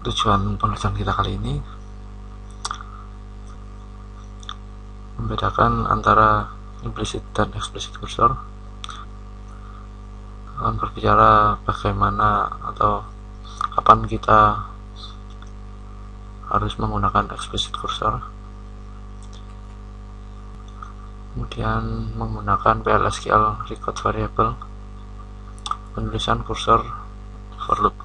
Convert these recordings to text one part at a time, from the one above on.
Tujuan pembahasan kita kali ini membedakan antara implicit dan explicit cursor, akan berbicara bagaimana atau kapan kita harus menggunakan explicit cursor, kemudian menggunakan PLSQL record variable, penulisan kursor for loop.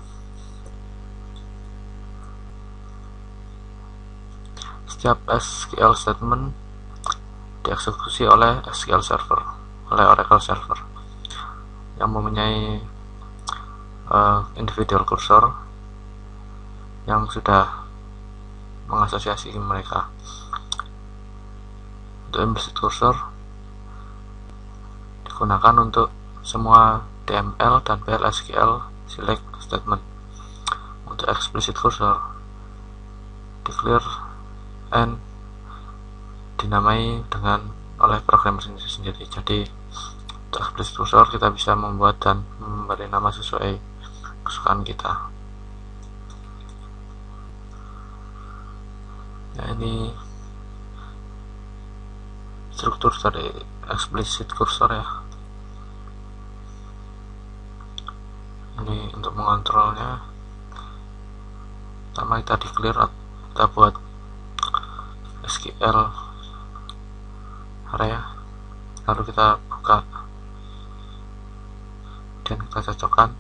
Setiap SQL statement dieksekusi oleh SQL server, oleh Oracle server yang mempunyai individual cursor yang sudah mengasosiasi mereka. Untuk implicit cursor digunakan untuk semua DML dan PLSQL select statement. Untuk explicit cursor declare and dinamai dengan oleh programmer sendiri. Jadi untuk explicit cursor kita bisa membuat dan memberi nama sesuai kesukaan kita. Ya, ini struktur dari explicit cursor ya. Ini untuk mengontrolnya, pertama kita declare, kita buat SQL area, lalu kita buka dan kita cocokkan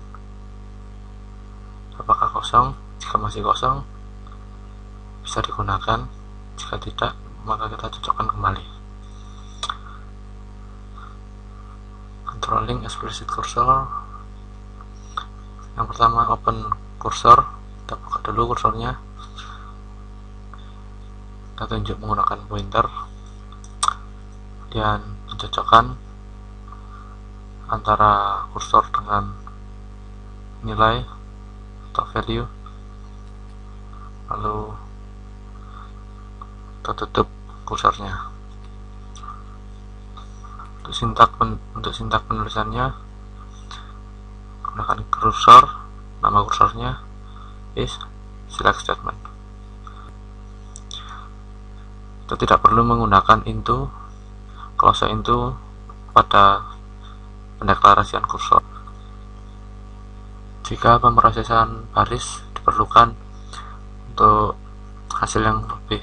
apakah kosong. Jika masih kosong bisa digunakan, jika tidak maka kita cocokkan kembali. Controlling explicit cursor, yang pertama open cursor, kita buka dulu kursornya, kita tunjuk menggunakan pointer dan mencocokkan antara kursor dengan nilai atau value, lalu kita tutup kursornya. Untuk sintak penulisannya gunakan kursor, nama kursornya is select statement. Kita tidak perlu menggunakan into, close into pada pendeklarasian kursor. Jika pemrosesan baris diperlukan untuk hasil yang lebih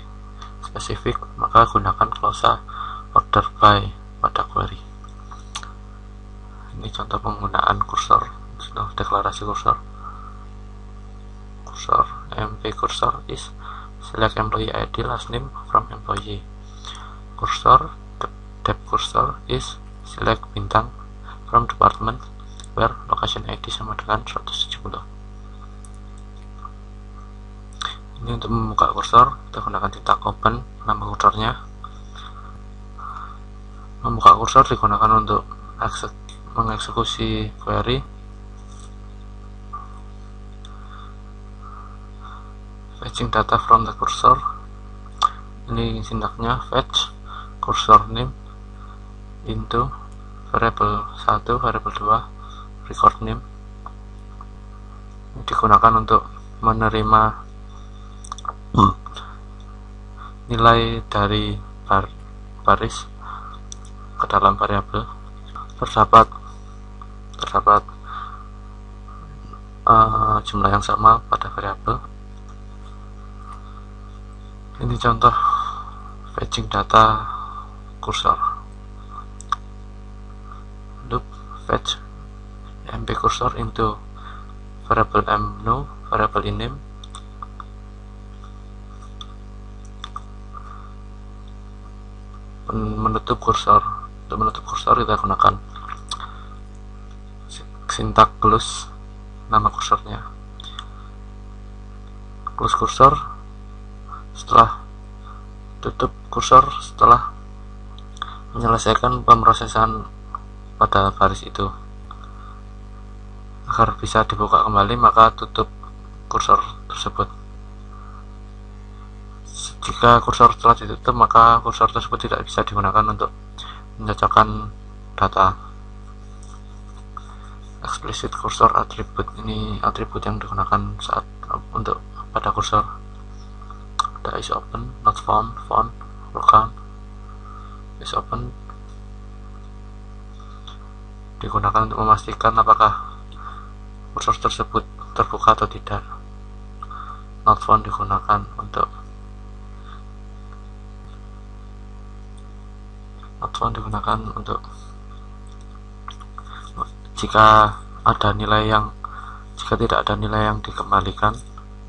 spesifik, maka gunakan close order by pada query. Ini contoh penggunaan kursor, deklarasi kursor. Kursor MP cursor is select employee ID last name from employee. Cursor depth cursor is select bintang from department where location ID sama dengan 170. Ini untuk membuka kursor kita gunakan tinta open, nama kursornya. Membuka kursor digunakan untuk mengeksekusi query. Fetching data from the cursor, ini sintaknya fetch cursor name into variable 1, variable 2, record name. Ini digunakan untuk menerima nilai dari baris ke dalam variabel. Terdapat jumlah yang sama pada variabel. Ini contoh fetching data kursor. Loop fetch mp cursor into variable m new, variable in name. Menutup kursor, untuk menutup kursor kita gunakan sintak close, nama kursornya. Close kursor setelah tutup kursor setelah menyelesaikan pemrosesan pada baris itu. Agar bisa dibuka kembali maka tutup kursor tersebut. Jika kursor telah ditutup maka kursor tersebut tidak bisa digunakan untuk mencocokkan data. Explicit cursor attribute, ini atribut yang digunakan saat untuk pada kursor. Ada is open, not found, found, recount, is open digunakan untuk memastikan apakah kursor tersebut terbuka atau tidak. Not found digunakan untuk jika tidak ada nilai yang dikembalikan,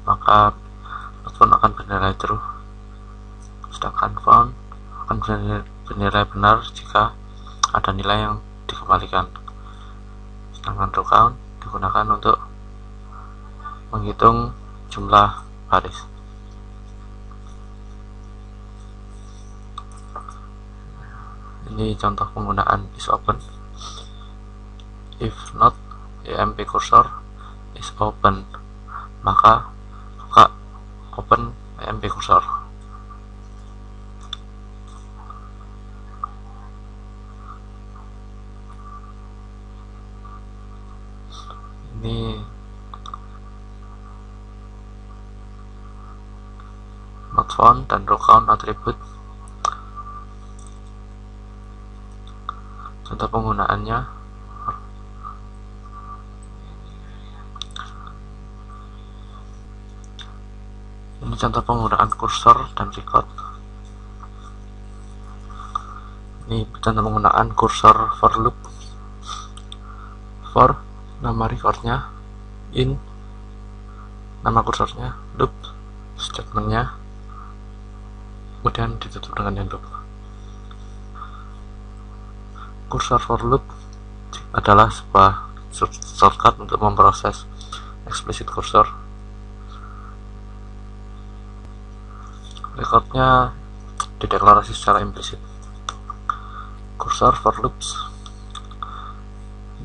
maka not found akan bernilai true, sedangkan found akan bernilai benar jika ada nilai yang dikembalikan. Sedangkan recount digunakan untuk menghitung jumlah baris. Ini contoh penggunaan is open. If not emp cursor is open, maka buka open emp cursor. Ini not found dan recount atribut. Contoh penggunaannya, ini contoh penggunaan kursor dan record. Ini contoh penggunaan kursor for loop. For nama recordnya, in nama kursornya, loop statementnya, kemudian ditutup dengan loop. Kursor for loop adalah sebuah shortcut untuk memproses explicit kursor. Recordnya dideklarasi secara implisit. Kursor for loops,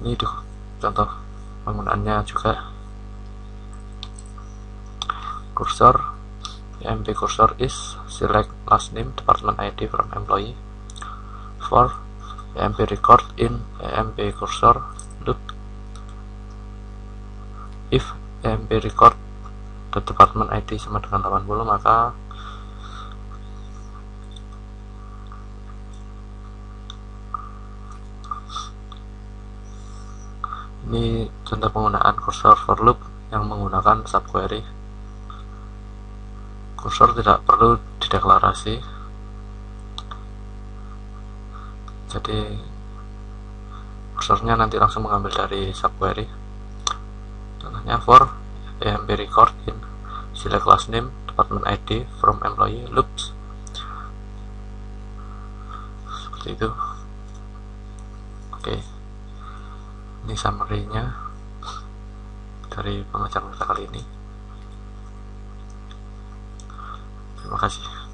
ini contoh penggunaannya juga. Kursor emp cursor is select last name department ID from employee. For emp record in emp cursor loop, if emp record the department ID sama dengan 80, maka ini contoh penggunaan kursor for loop yang menggunakan subquery. Kursor tidak perlu dideklarasi, jadi kursornya nanti langsung mengambil dari subquery. Contohnya for emp record in select last name department ID from employee loops, seperti itu. Oke, ini summary-nya dari pengajaran kita kali ini. Terima kasih.